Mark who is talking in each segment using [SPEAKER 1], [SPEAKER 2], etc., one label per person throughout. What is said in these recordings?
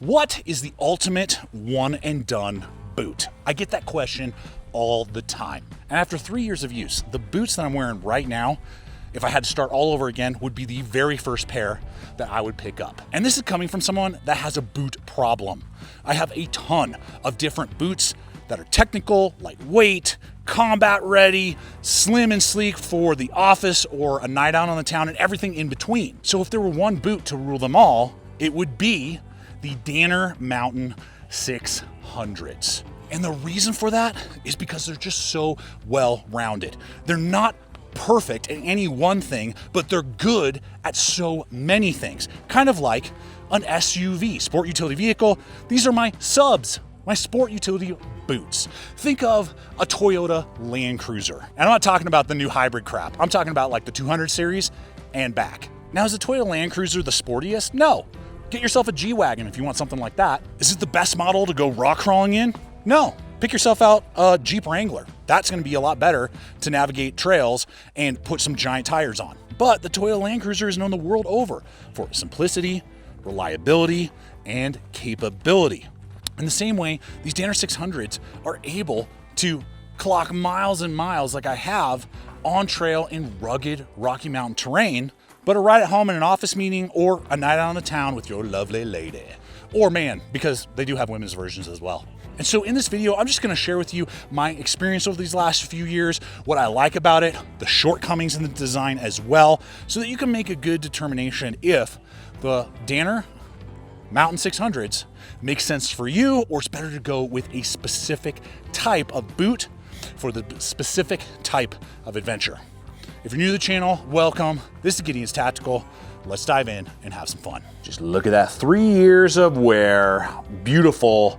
[SPEAKER 1] What is the ultimate one and done boot? I get that question all the time. And after 3 years of use, the boots that I'm wearing right now, if I had to start all over again, would be the very first pair that I would pick up. And this is coming from someone that has a boot problem. I have a ton of different boots that are technical, lightweight, combat ready, slim and sleek for the office or a night out on the town, and everything in between. So if there were one boot to rule them all, it would be the Danner Mountain 600s. And the reason for that is because they're just so well-rounded. They're not perfect at any one thing, but they're good at so many things. Kind of like an SUV, sport utility vehicle. These are my subs, my sport utility boots. Think of a Toyota Land Cruiser. And I'm not talking about the new hybrid crap. I'm talking about like the 200 series and back. Now, is the Toyota Land Cruiser the sportiest? No. Get yourself a G-Wagon if you want something like that. Is it the best model to go rock crawling in? No. Pick yourself out a Jeep Wrangler. That's gonna be a lot better to navigate trails and put some giant tires on. But the Toyota Land Cruiser is known the world over for simplicity, reliability, and capability. In the same way, these Danner 600s are able to clock miles and miles like I have on trail in rugged Rocky Mountain terrain, but a ride at home in an office meeting or a night out on the town with your lovely lady. Or man, because they do have women's versions as well. And so in this video, I'm just gonna share with you my experience over these last few years, what I like about it, the shortcomings in the design as well, so that you can make a good determination if the Danner Mountain 600s make sense for you, or it's better to go with a specific type of boot for the specific type of adventure. If you're new to the channel, welcome. This is Gideonstactical. Let's dive in and have some fun. Just look at that, 3 years of wear, beautiful,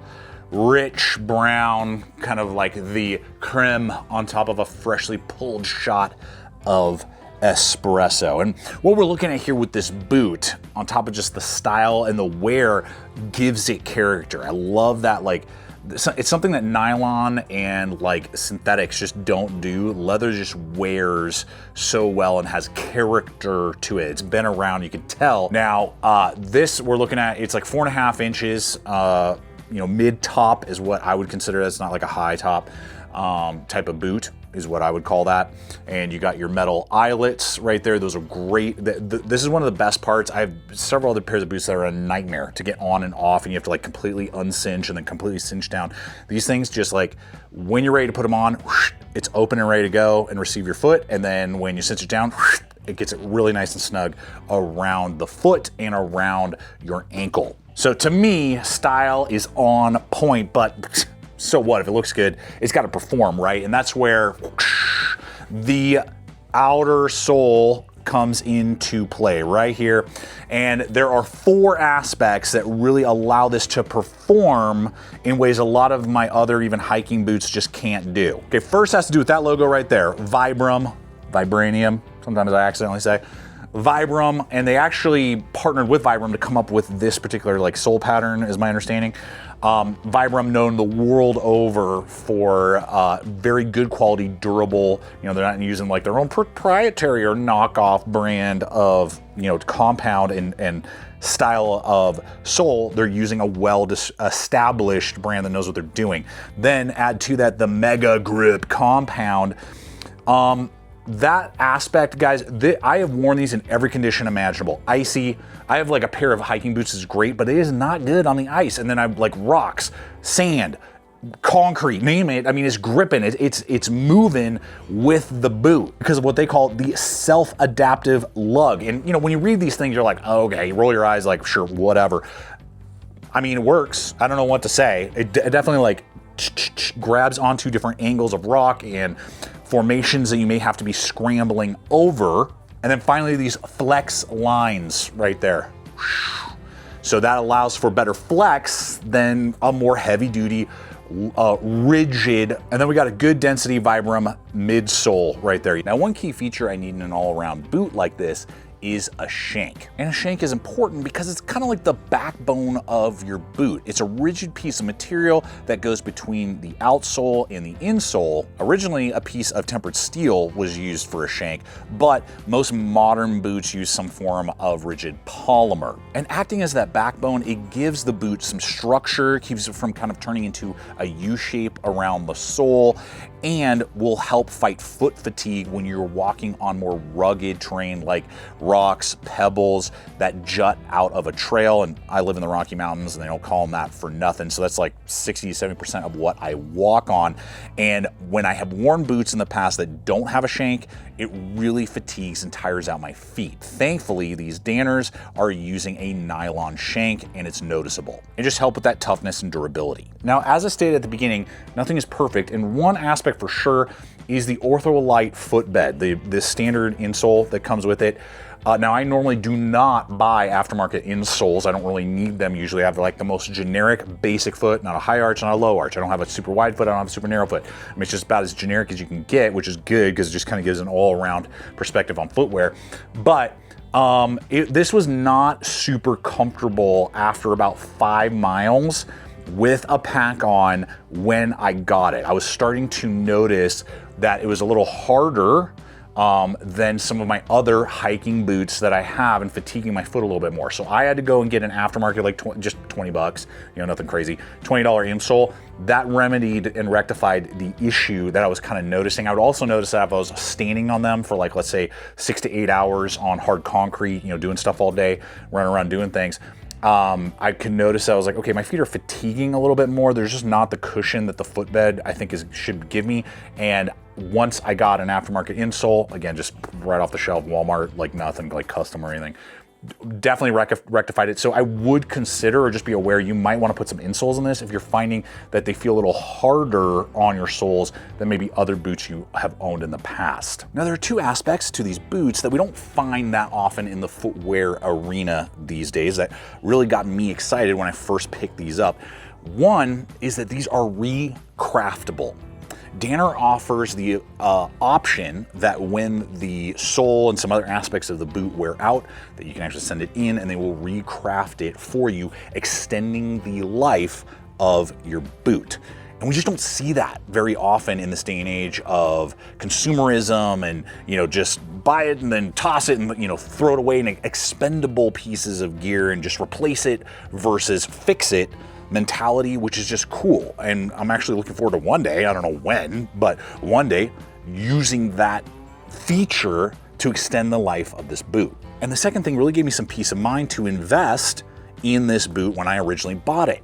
[SPEAKER 1] rich brown, kind of like the creme on top of a freshly pulled shot of espresso. And what we're looking at here with this boot, on top of just the style and the wear, gives it character. I love that, like, it's something that nylon and like synthetics just don't do. Leather just wears so well and has character to it. It's been around, you can tell. Now, this we're looking at, it's like 4.5 inches, mid top is what I would consider. That's not like a high top type of boot is what I would call that. And you got your metal eyelets right there. Those are great. This is one of the best parts. I have several other pairs of boots that are a nightmare to get on and off, and you have to like completely uncinch and then completely cinch down. These things just like, when you're ready to put them on, it's open and ready to go and receive your foot. And then when you cinch it down, it gets it really nice and snug around the foot and around your ankle. So to me, style is on point, but so what? If it looks good, it's got to perform, right? And that's where the outer sole comes into play right here. And there are 4 aspects that really allow this to perform in ways a lot of my other even hiking boots just can't do. Okay, first has to do with that logo right there, Vibranium, sometimes I accidentally say. Vibram, and they actually partnered with Vibram to come up with this particular like sole pattern, is my understanding. Vibram, known the world over for very good quality, durable, they're not using like their own proprietary or knockoff brand of, compound and style of sole. They're using a well-established brand that knows what they're doing. Then add to that the Mega Grip compound. That aspect, guys, I have worn these in every condition imaginable. Icy, I have like a pair of hiking boots is great, but it is not good on the ice. And then I have like rocks, sand, concrete, name it. I mean, it's gripping, it's moving with the boot because of what they call the self-adaptive lug. And when you read these things, you're like, oh, okay, you roll your eyes like, sure, whatever. I mean, it works. I don't know what to say. It definitely like grabs onto different angles of rock and formations that you may have to be scrambling over. And then finally, these flex lines right there. So that allows for better flex than a more heavy duty, rigid. And then we got a good density Vibram midsole right there. Now, one key feature I need in an all around boot like this is a shank. And a shank is important because it's kind of like the backbone of your boot. It's a rigid piece of material that goes between the outsole and the insole. Originally, a piece of tempered steel was used for a shank, but most modern boots use some form of rigid polymer. And acting as that backbone, it gives the boot some structure, keeps it from kind of turning into a U shape around the sole, and will help fight foot fatigue when you're walking on more rugged terrain like rocks, pebbles that jut out of a trail. And I live in the Rocky Mountains and they don't call them that for nothing. So that's like 60 to 70% of what I walk on. And when I have worn boots in the past that don't have a shank, it really fatigues and tires out my feet. Thankfully, these Danners are using a nylon shank and it's noticeable. It just helps with that toughness and durability. Now, as I stated at the beginning, nothing is perfect, and one aspect for sure is the Ortholite footbed, the standard insole that comes with it. Now, I normally do not buy aftermarket insoles. I don't really need them. Usually I have like the most generic basic foot, not a high arch, not a low arch. I don't have a super wide foot, I don't have a super narrow foot. I mean, it's just about as generic as you can get, which is good because it just kind of gives an all-around perspective on footwear. But this was not super comfortable after about 5 miles with a pack on when I got it. I was starting to notice that it was a little harder than some of my other hiking boots that I have, and fatiguing my foot a little bit more. So I had to go and get an aftermarket, like just 20 bucks, you know, nothing crazy, $20 insole. That remedied and rectified the issue that I was kind of noticing. I would also notice that if I was standing on them for like, let's say 6 to 8 hours on hard concrete, you know, doing stuff all day, running around doing things, I could notice I was like, okay, my feet are fatiguing a little bit more. There's just not the cushion that the footbed I think should give me. And once I got an aftermarket insole, again, just right off the shelf, Walmart, like nothing like custom or anything, definitely rectified it. So I would consider, or just be aware, you might want to put some insoles in this if you're finding that they feel a little harder on your soles than maybe other boots you have owned in the past. Now, there are two aspects to these boots that we don't find that often in the footwear arena these days that really got me excited when I first picked these up. One is that these are re-craftable. Danner offers the option that when the sole and some other aspects of the boot wear out, that you can actually send it in and they will recraft it for you, extending the life of your boot. And we just don't see that very often in this day and age of consumerism and, you know, just buy it and then toss it and, you know, throw it away in expendable pieces of gear and just replace it versus fix it mentality, which is just cool. And I'm actually looking forward to one day, I don't know when, but one day using that feature to extend the life of this boot. And the second thing really gave me some peace of mind to invest in this boot when I originally bought it.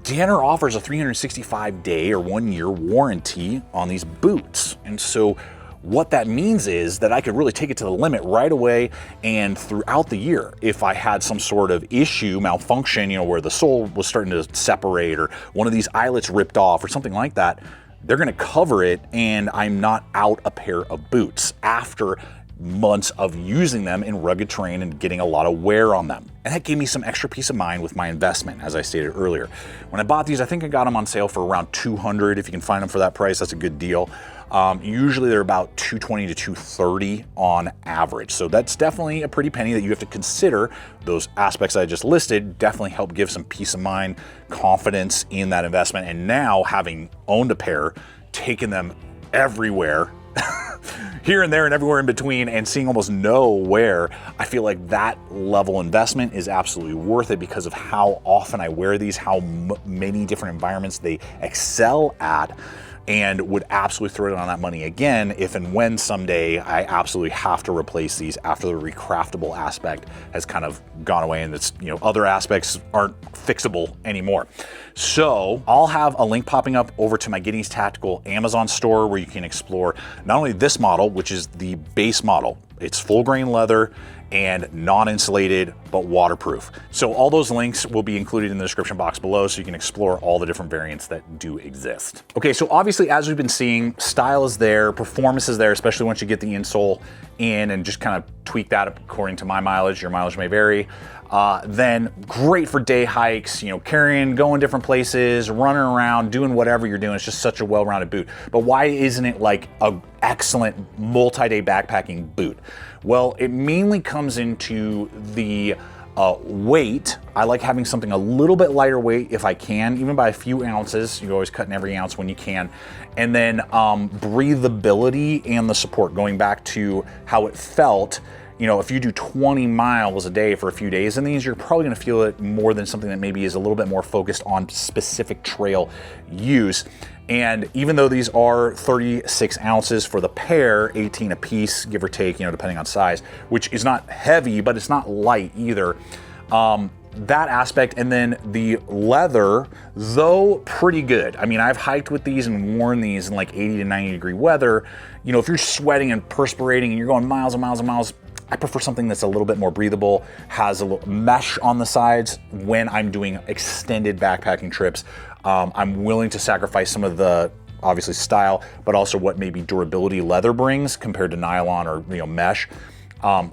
[SPEAKER 1] Danner offers a 365-day or 1-year warranty on these boots. And so what that means is that I could really take it to the limit right away and throughout the year. If I had some sort of issue, malfunction, you know, where the sole was starting to separate or one of these eyelets ripped off or something like that, they're gonna cover it and I'm not out a pair of boots after months of using them in rugged terrain and getting a lot of wear on them. And that gave me some extra peace of mind with my investment, as I stated earlier. When I bought these, I think I got them on sale for around $200. If you can find them for that price, that's a good deal. Usually they're about $220 to $230 on average. So that's definitely a pretty penny that you have to consider. Those aspects I just listed definitely help give some peace of mind, confidence in that investment. And now, having owned a pair, taken them everywhere, here and there and everywhere in between, and seeing almost no wear, I feel like that level investment is absolutely worth it because of how often I wear these, how many different environments they excel at, and would absolutely throw it on that money again if and when someday I absolutely have to replace these after the re-craftable aspect has kind of gone away and it's, you know, other aspects aren't fixable anymore. So I'll have a link popping up over to my Gideonstactical Amazon store where you can explore not only this model, which is the base model, it's full grain leather and non-insulated, but waterproof. So all those links will be included in the description box below so you can explore all the different variants that do exist. Okay, so obviously, as we've been seeing, style is there, performance is there, especially once you get the insole in and just kind of tweak that according to my mileage. Your mileage may vary. then great for day hikes, you know, carrying, going different places, running around, doing whatever you're doing. It's just such a well-rounded boot. But why isn't it like an excellent multi-day backpacking boot? Well, it mainly comes into the weight. I like having something a little bit lighter weight if I can, even by a few ounces. You're always cutting every ounce when you can. And then breathability and the support, going back to how it felt. You know, if you do 20 miles a day for a few days in these, you're probably gonna feel it more than something that maybe is a little bit more focused on specific trail use. And even though these are 36 ounces for the pair, 18 a piece, give or take, you know, depending on size, which is not heavy, but it's not light either. That aspect, and then the leather, though pretty good. I mean, I've hiked with these and worn these in like 80 to 90 degree weather. You know, if you're sweating and perspirating and you're going miles and miles and miles, I prefer something that's a little bit more breathable, has a little mesh on the sides when I'm doing extended backpacking trips. I'm willing to sacrifice some of the, obviously, style, but also what maybe durability leather brings compared to nylon or, you know, mesh,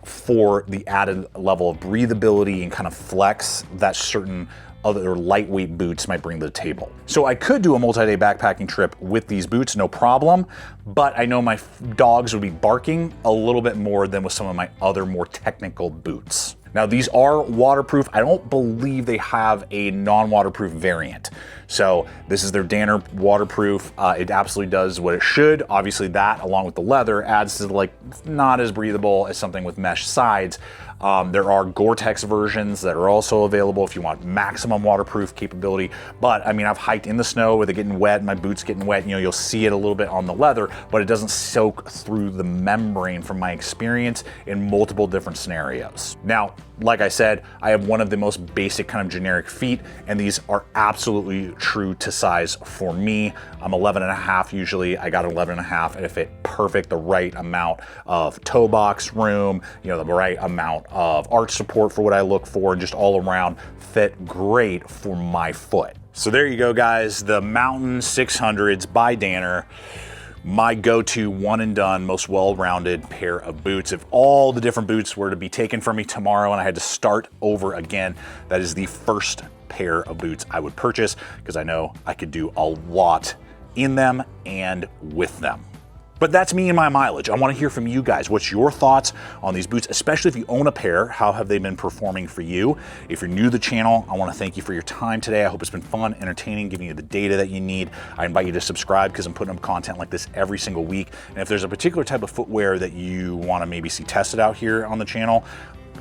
[SPEAKER 1] for the added level of breathability and kind of flex that certain other lightweight boots might bring to the table. So I could do a multi-day backpacking trip with these boots, no problem, but I know my dogs would be barking a little bit more than with some of my other more technical boots. Now, these are waterproof. I don't believe they have a non-waterproof variant. So this is their Danner waterproof. It absolutely does what it should. Obviously that, along with the leather, adds to like not as breathable as something with mesh sides. There are Gore-Tex versions that are also available if you want maximum waterproof capability. But I mean, I've hiked in the snow with it getting wet, my boots getting wet, you know, you'll see it a little bit on the leather, but it doesn't soak through the membrane from my experience in multiple different scenarios. Now, like I said, I have one of the most basic kind of generic feet, and these are absolutely true to size for me. I'm 11 and a half usually. I got 11 and a half, and it fit perfect, the right amount of toe box room, you know, the right amount of arch support for what I look for, and just all around fit great for my foot. So there you go, guys. The Mountain 600s by Danner. My go-to one and done, most well-rounded pair of boots. If all the different boots were to be taken from me tomorrow and I had to start over again, that is the first pair of boots I would purchase, because I know I could do a lot in them and with them. But that's me and my mileage. I want to hear from you guys. What's your thoughts on these boots, especially if you own a pair? How have they been performing for you? If you're new to the channel, I want to thank you for your time today. I hope it's been fun, entertaining, giving you the data that you need. I invite you to subscribe because I'm putting up content like this every single week. And if there's a particular type of footwear that you want to maybe see tested out here on the channel,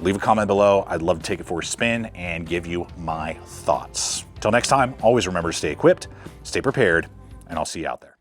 [SPEAKER 1] leave a comment below. I'd love to take it for a spin and give you my thoughts. Till next time, always remember to stay equipped, stay prepared, and I'll see you out there.